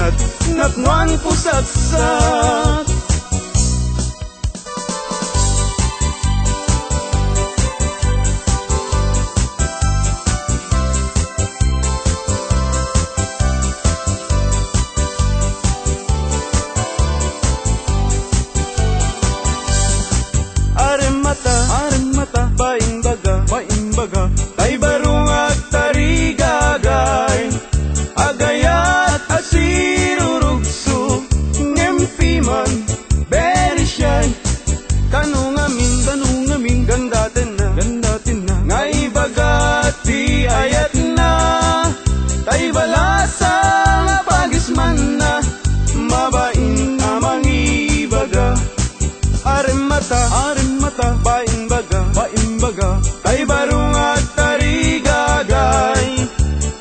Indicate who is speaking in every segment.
Speaker 1: at nakwan pusatsak. Aremata, baimbaga, tay barungag tarigagay, agayat asirurugso, ngempiman, berisyan, tanungamin, gandatin na, ngaibagati ayat na, tay balasang pagisman na, mabain amang ibaga. Aremata, baimbaga, tay barungag tarigagay,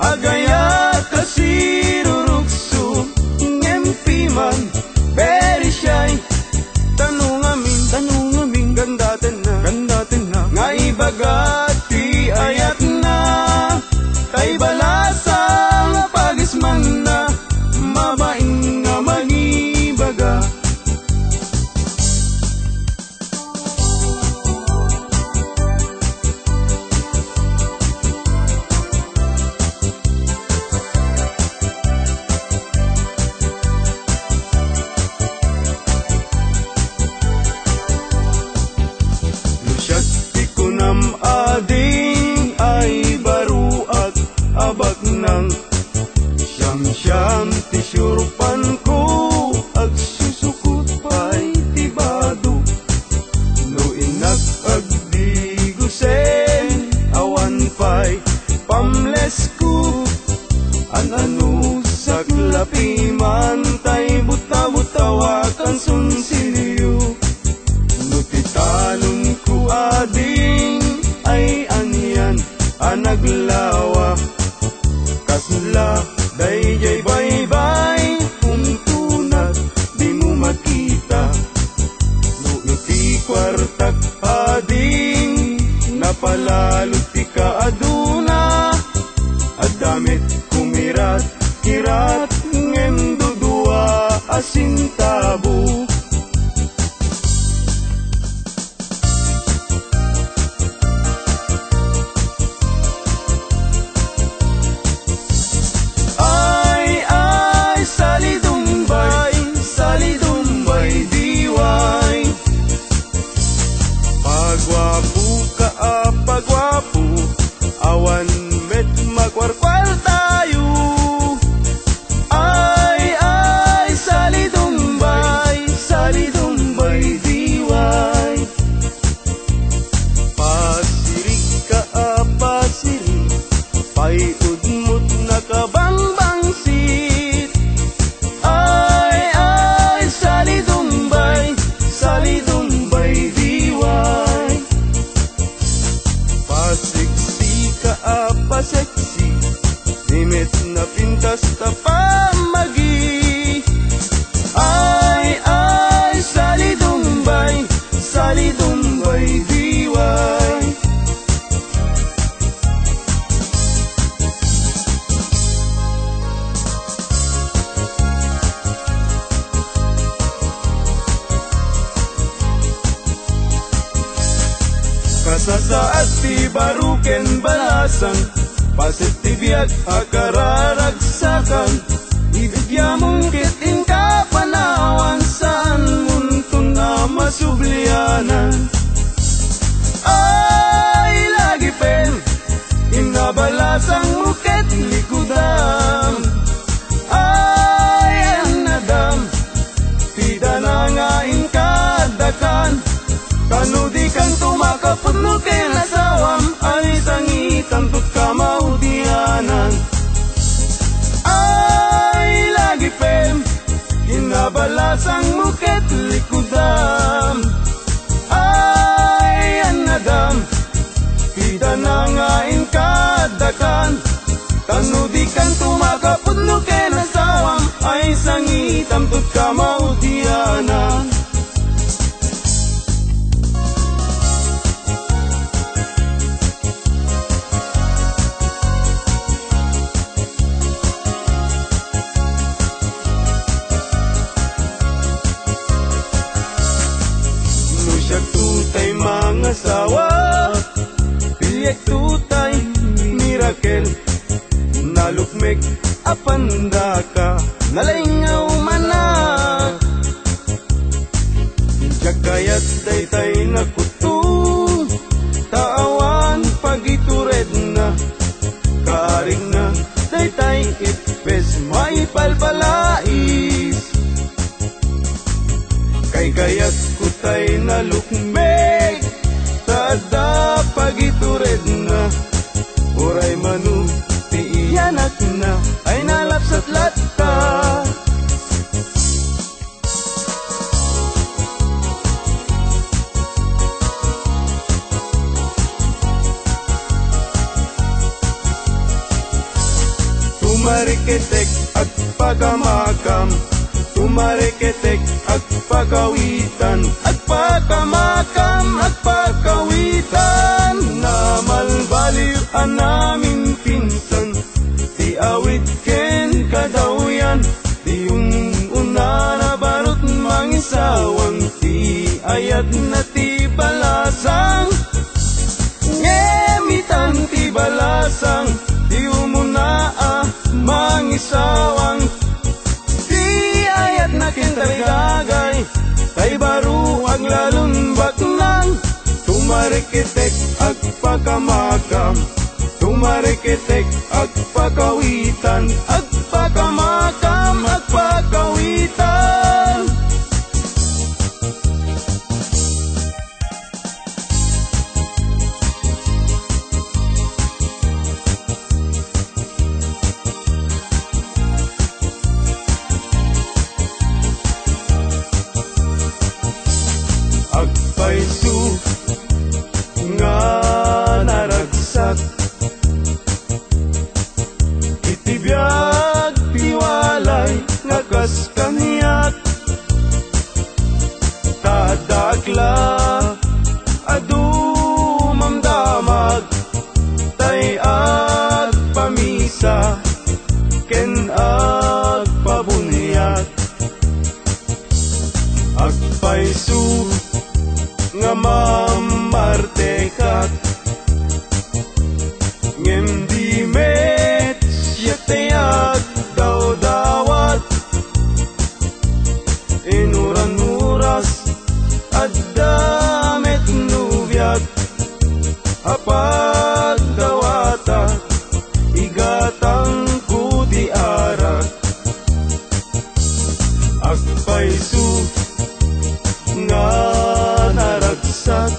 Speaker 1: agayat kasirurugso, ngempiman, berisyan, tanungamin, gandatin na, ngaibagati ayat na, tay balasang pagisman na, mabaing nga magibaga. Ading ay baru at abag ng siyam tisurpan ko ag susukot pa'y tibado no inak agdigusen awan pa'y pamles ko anano saklapi man tay buta-butawakan sunsilyo no titalon ko ading ay aniyan anaglawa kasla dayjay baybay puntunat di mo makita no iti kwartak ading napalalot ti kaaduna adamit kumirat kirat ngem dudua asintabo. Pagwapo, awan met magwarkwal tayo. Ay, salidumbay, diway. Pasirik ka, pasirik, paiudmut na kabangbangsit. Ay, salidumbay, diway. Pasiksi ka paseksi, limit na pintas ta pamagi. Ay, salidumbay, diway. Kasasaat ti baruken balasan, pasitibiyag akararagsakan, ibigyamong kiting kapanawan, saan muntun na masublianan. Ay, lagi pen, inabalasang muket likudam. Ay, anadam, tida na nga inkadakan, kanudikan tumakapudno kinasawam, ay sangitan tut kamaudianan. Ay, lagi pem, inabalasang muket likudam. Ay, anadam, tida na nga inkadakan, kanudikan tumakapudno kinasawam, ay sangitan tut kamaudianan. asawa. Bilyek tutay miracle, nalukmek apanda ka, nalingaw mana. Jagayat daytay nakutung, taawan pagitured na, kaaring na daytay ipes maipalbalais. Kay gayat kutay nalukmek, tada pagitured na, uray manu ti iyanak na, ay nalapsat lata. Tumariketek at pagamakam, tumariketek at pagawitan, at pagamakam at pagawitan. Na malbaliw namin pinsan, ti awit ken kadawyan, ti yung una na barot mangisawang, ti ayat na ti balasang, ngemitan ti balasang, ti umuna mangisawang, ti ayat na kintarigagay, tay baro ag lalunbak nang, tumarikitek ag pagamakam, tumarikitek ag pagawitan, ag pagamakam ag pagawitan. Agpaisu nga naragsak, itibiyag tiwalay nga kaskaniyat, tadakla adumamdamag, tay agpamisa ken agpabunyat. Agpaisu nga mamartekat, ngem di met siyatayag daw dawat, inuran-uras at damet nubyat, apag dawata igatang kuti arak. Agpaisu nga naragsak,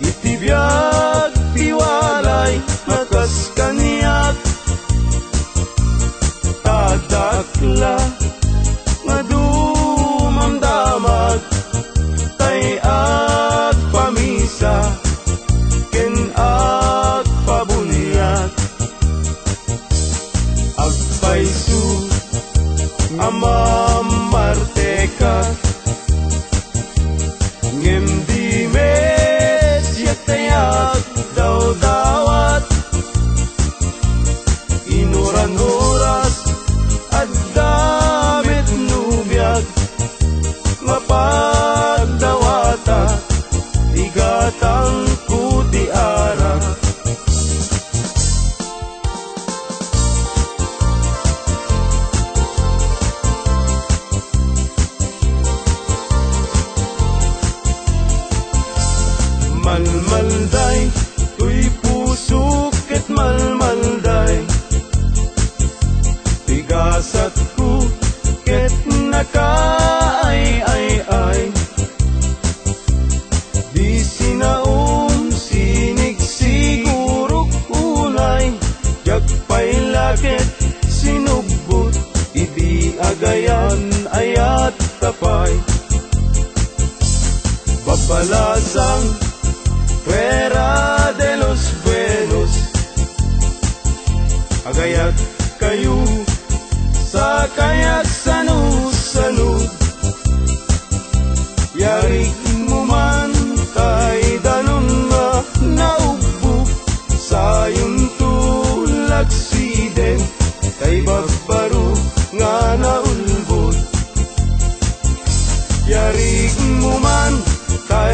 Speaker 1: itibiyag tiwalay makas kaniyak, tadakla nga dumamdamag, tay agpamisa ken agpabunyat. Agpaisu amamartekat, ngem di met siyatayag daw dawat, inuran-uras at damit nubyag, mapagdawata igatang kuti arak. Malmalday, tuy puso ket malmalday, tigasat ko ket nakaay-ay-ay, di sinaum sinig sigurok unay, jagpay lakit sinugbot, idi agayan ayat tapay, babalasang Fuera de los buenos, agayat kayo sa kayak sanu-sanu, yarik mo man kay danon nga naubok, sayong tulaksiden kay babbaro nga naulbot, yarik mo man kay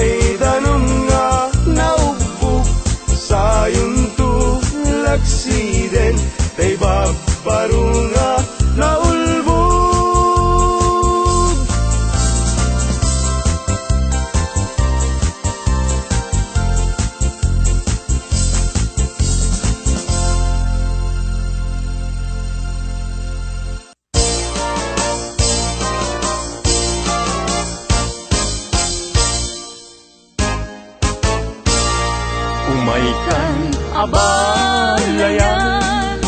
Speaker 1: Umay kan abalayan,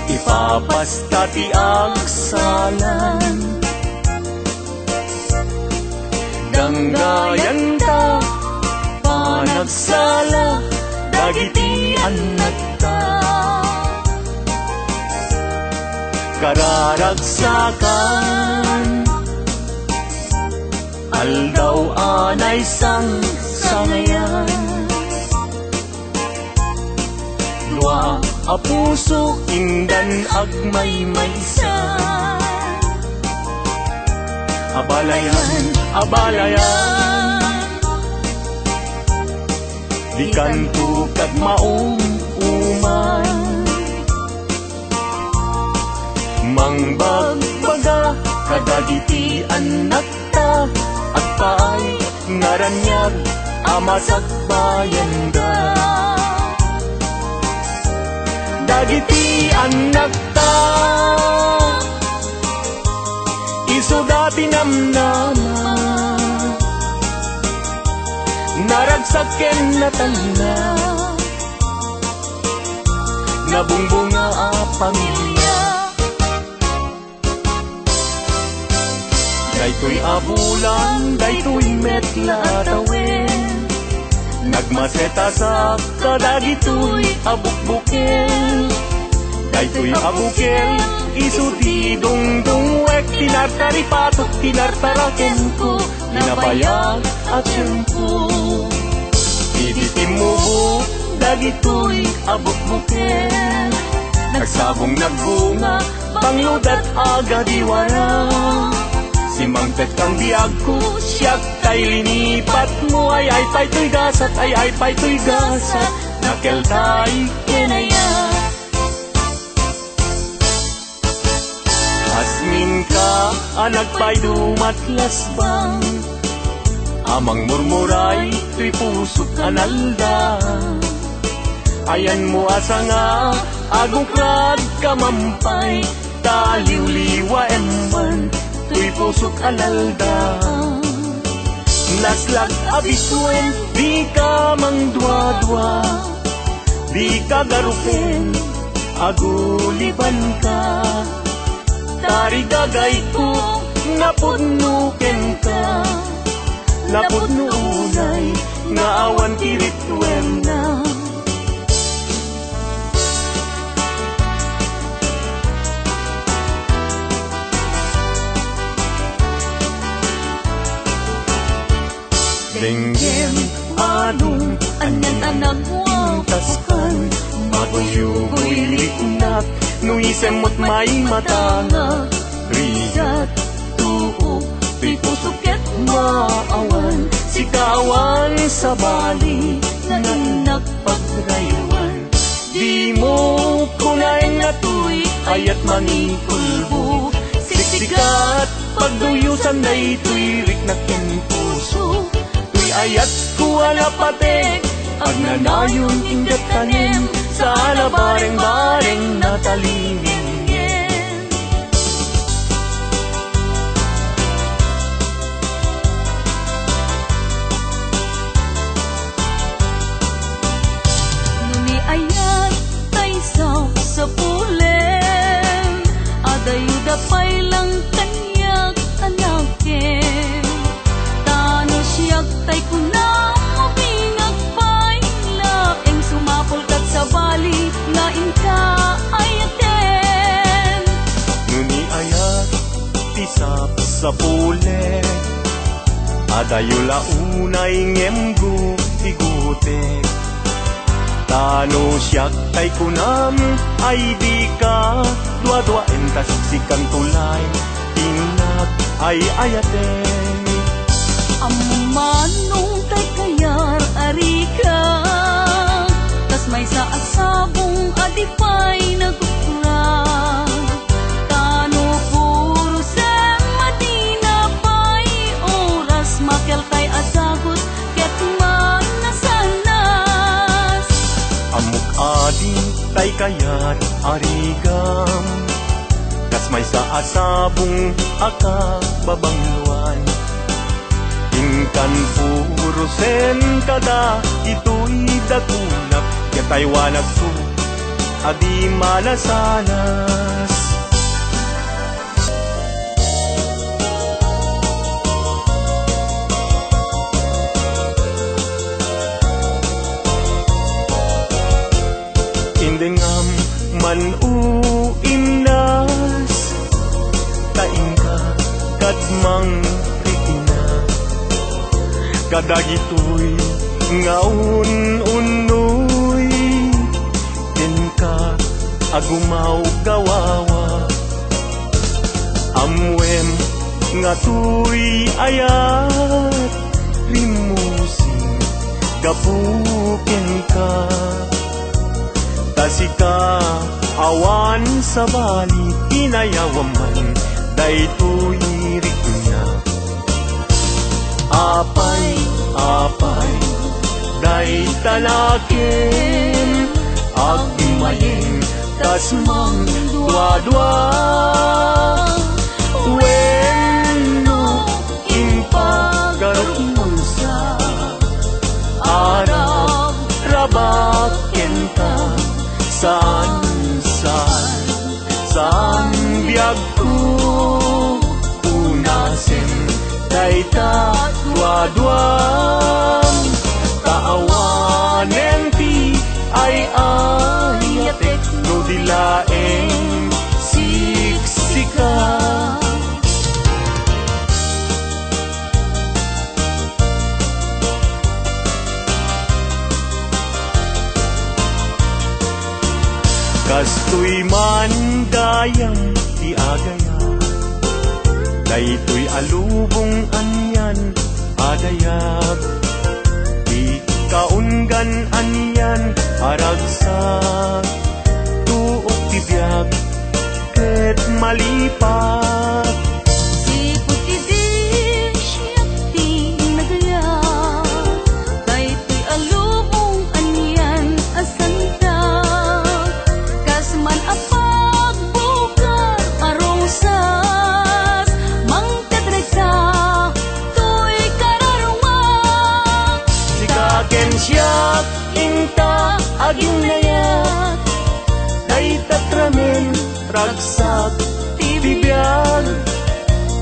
Speaker 1: ipapasta ti agsalan. Danggayan ta panagsala, dagiti anak ta. Kararagsakan, aldaw anay sang sangayan. Dua a puso indan agmay-maysa, abalayan, abalayan. Di kanto kag maong uman, mangbagbaga kadagiti anak ta, at paay naranyag amasak bayan da. Dagiti anak ta, iso dati namnama, naragsaken na tanda, nabungbunga a pamilya. Daytoy abulan, daytoy metla tawen, nagmaseta sa kadagitoy abukbukel. Daytoy abukel, isu ti dungdungwek, tinartari patok, tinartaraken ko, ninabayag at tiyempo. Titimubo, dagitoy abukbukel, nagsabong nagbunga, pangludat aga diwara. Simang pet kang biag ko, siyak kay linipat mo, ay pa'y to'y gasat, ay pa'y to'y gasat, nakeltay kinaya. Asmin ka, anak pa'y dumatlas bang, amang murmuray, to'y pusok analda. Ayan mo asa nga, agokrad kamampay, taliw-liwa emban, to'y pusok alalda. Naslag abisuen, di ka mangdwa-dwa, di ka garupen, aguliban ka. Tarigagay ko, napudnuken ka, napudnunay, nga awan kiritwem na. Denggem, anong, anyan anak wapakan, matuyugoy liknak, nuisem mo't may matanga. Riyat, tuo, tuy pusuket maawan, si kawan sa bali, nanak pagraywan. Di mo kunain na tuy, ayat mangikulbo, siksikat, pagduyusan na ito'y riknakin puso. Ayat ko alapatek, agnanayon indat tanim, sa alabareng-bareng natalingin. Nuni ayat tay sa pulen, adayuda pa'y lang kanyak anakin. Tano siyak tay kunang mabingag pa'y laeng sumapol kat sa bali, lain ka ayaten. Nuni ayat tisap sa pule, adayula unay ngemgu tigutek. Tano siyak tay kunam, ay di ka dua-dua entas sikan tulay, tinat ay ayaten.
Speaker 2: Manong tay kayar arika, tas may sa asabong adipay nagukran. Tano puro sem madina pa'y oras, makel tay asagot ket manasanas.
Speaker 1: Amuk adi tay kayat arigam, tas may sa asabong akababangluan. Ingkan puro Purusen kada ito'y dakulak, yatay wanag ko, adi malasanas. Indengam man uinas, taing ka kadmang rikina, kadagitoy ngaun unoy, din ka agumaw gawawa. Amwem nga tuy ayat, rimusing gapuken ka. Tasika awan sa bali, inayawaman, daytoy rikina. Apay, apay, day talakin, agmayeng, tasmang dua-dua. Weno, impagarumun sa Arab, rabaken ka. Saan biyag ko unasin, dayta dua-duam, taawanen ti ay ayatek, no dilaeng siksika. Kastoy man dayang ti agaya, daytoy alubong anyan adayag, di kaunggan anyan aragsak, tuok ti biyag ket malipat.
Speaker 2: Sipot idi siyak ti nagaya, daytoy alubong anyan asanta. Man apagbukar arosas, mangkadregsa to'y kararumang.
Speaker 1: Sikaken siyak inta aging layat, day tatramen ragsak ti bibiyag,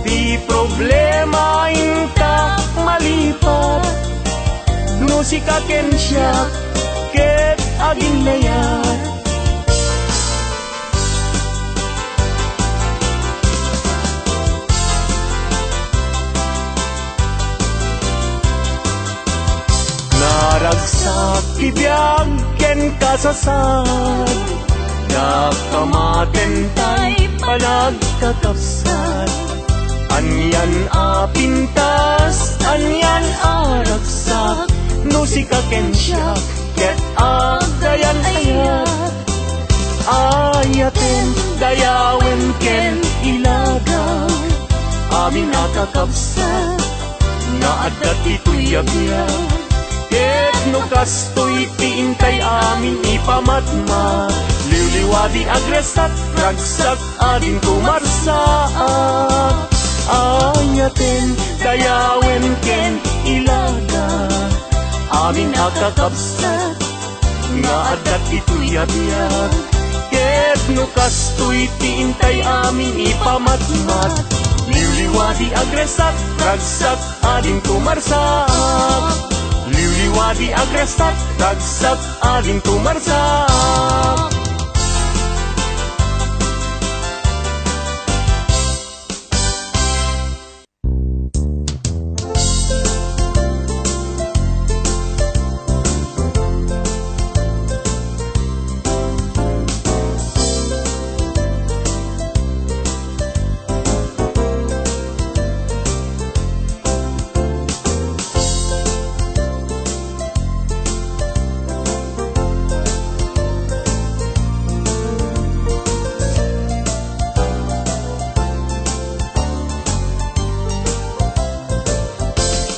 Speaker 1: ti problema inta malipat, no sikaken siyak ket aging layat. Naragsak ibiyag ken kasasad, nakamaten tay panagkakapsat. Anyan apintas, anyan aragsak, no sikaken siyak ket agayan ayat. Ayaten dayawen ken ilaga, amin nakakapsat, nga adat ito'y yabiyag. Ket no kastoy tiintay amin ipamatma, liwliwadi agresat, ragsak adin kumarsaat. Ayaten dayawen ken ilaga, amin akakapsat, nga adat ito'y yabiyag. Ket no kastoy tiintay amin ipamatmat, liwliwadi agresat, ragsak adin kumarsaat. Liwliwadi agresat, ragsak adin kumarsak.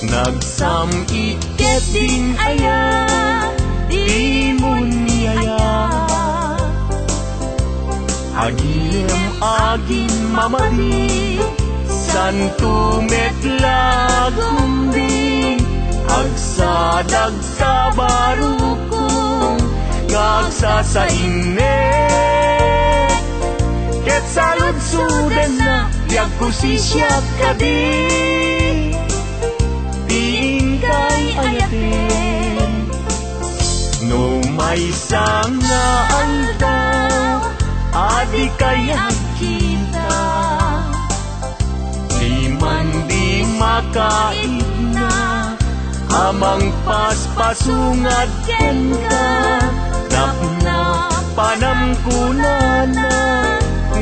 Speaker 1: Nagsam-iket din aya, di mo niyaya. Agim agin mamadi, santo metla gumbing, agsa agkabarukong ngagsa sa init. Ket salud-sudan na diag ko si siya kadi, diin kay ayatin. No may sanga aldaw, adi kay agkita, di man di makaigna, amang paspasungad ken ka. Napna panamkunana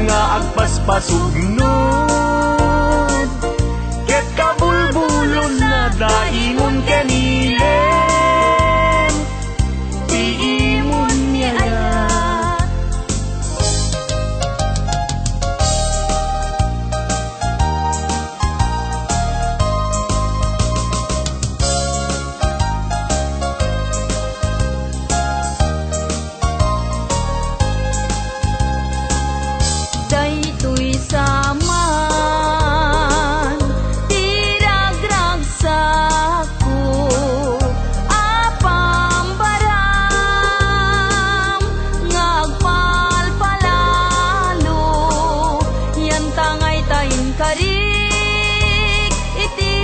Speaker 1: nga agpaspasugnod, ket kabulbulon na daimon kanilen, diimon niayat.
Speaker 2: Daytoy saman tiragragsak ko, apambaram ngagpalpalalo, yan tangay tayin karik iti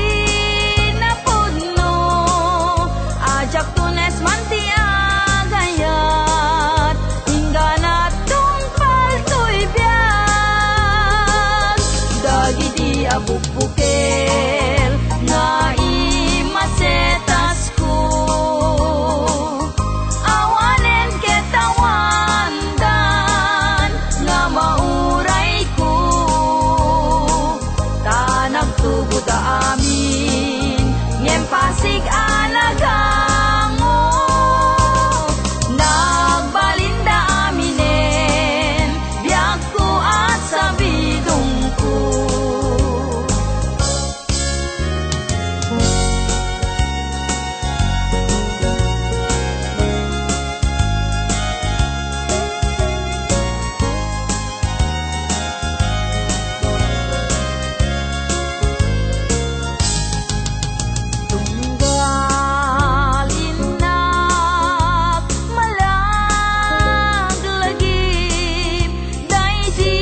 Speaker 2: napudno, ajak tunes mantiagayat, hinganat tungpal to'y biag, dagiti abukbukel nga imasetas ko, awanen ketawandan nga mauray ko, tanagtubo da amin ngem pasig anagango, nagbalinda aminen biag ko at sabidong ko. Tunggal inak malaglagip, daydi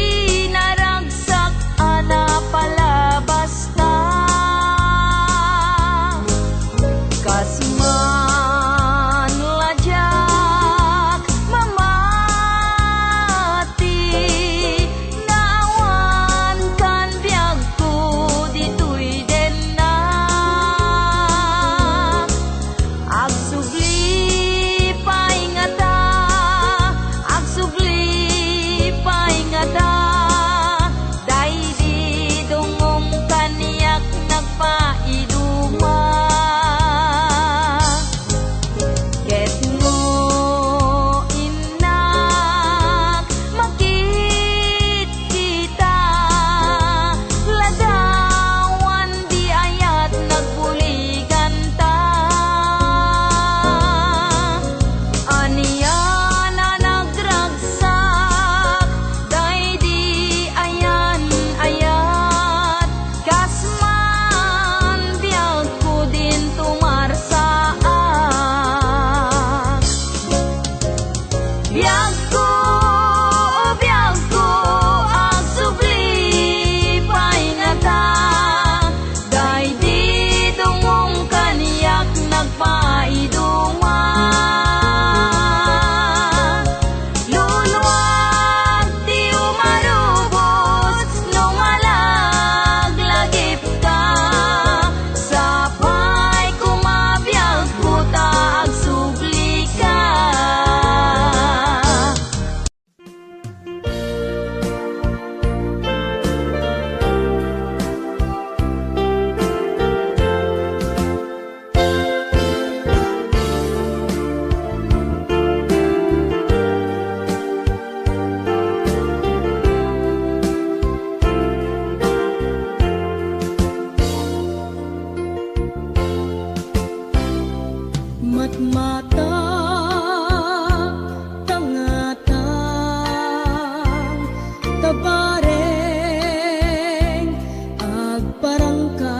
Speaker 2: naragsak ana palabas na, kasman ladyak mamati, naawan kan biag ko ditoy den na, agsugli paingata, agsugli paingata, daydi dungong kaniyak nagpaiduma, ket ngo inak makit kita, ladawan di ayat nagbuligan ta, aniya na nagragsak, daydi ayan ayat, kasman biag ko din tumarsaak, biag ko agsubli paingata, daydi dungong kaniyak nagpaiduma, luluwag di umarubos no malaglagip ka, sapay kumabiyag ko ta agsubli ka. Matmata tangatang tabareng agparangka,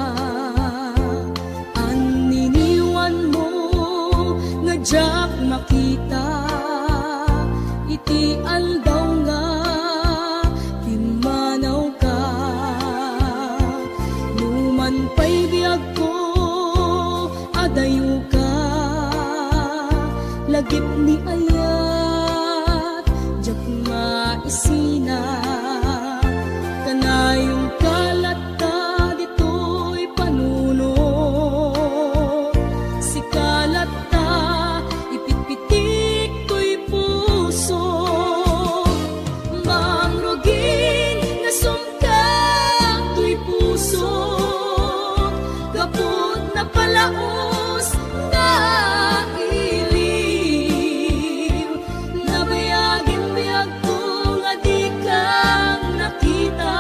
Speaker 2: aniniwan mo na palaos nga iliw, nabayagin biyag ko nga di kang nakita,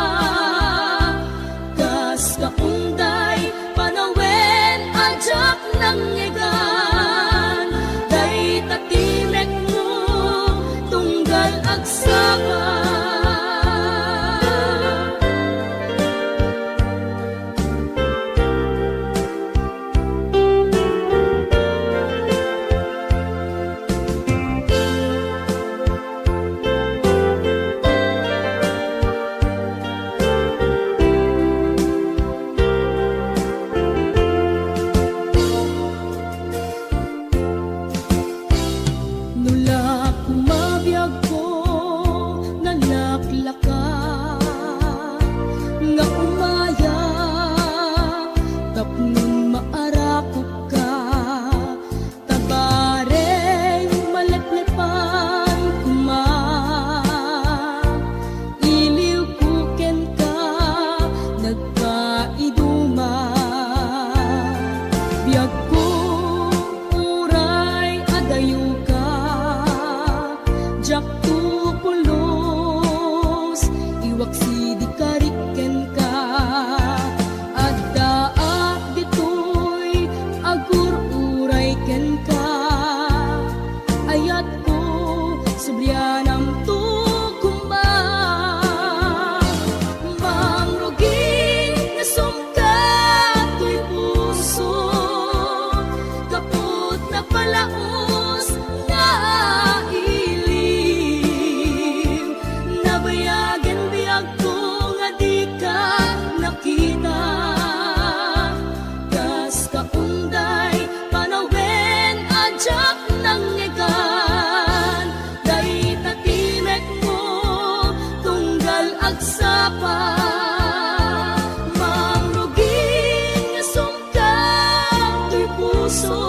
Speaker 2: kas kaunday panawen ajak ng ngegan, day tatimek mo tunggal agsaka. Nula kumabiyag ko nalaklaka nga umaya tapnon maarakop ka tabareng maleplepan kuma iliw kuken ka nagkaiduma biyag ko uray adayo ka jak tu pulos iwak sidi kariken ka adda at ditoy agur uray ken ka ayat ko subrianam tu kumba mangruging nga sumka tuy puso kaput na palaos nga iliw, nabayagan biyag ko nga di ka nakita, kas kaunday panawen ajak ng ngegan, day tatimek mo tunggal agsapa, mangruging nga sumka tuy puso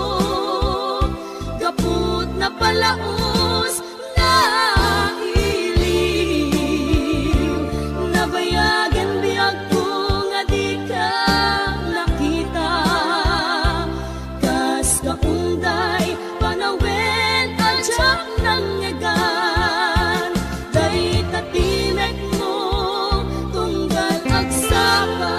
Speaker 2: kaput na palaos nga iliw, nabayagan biyag ko nga di ka nakita, kas kaunday panawen ajak ng ngegan, day tatimek mo tunggal agsaka.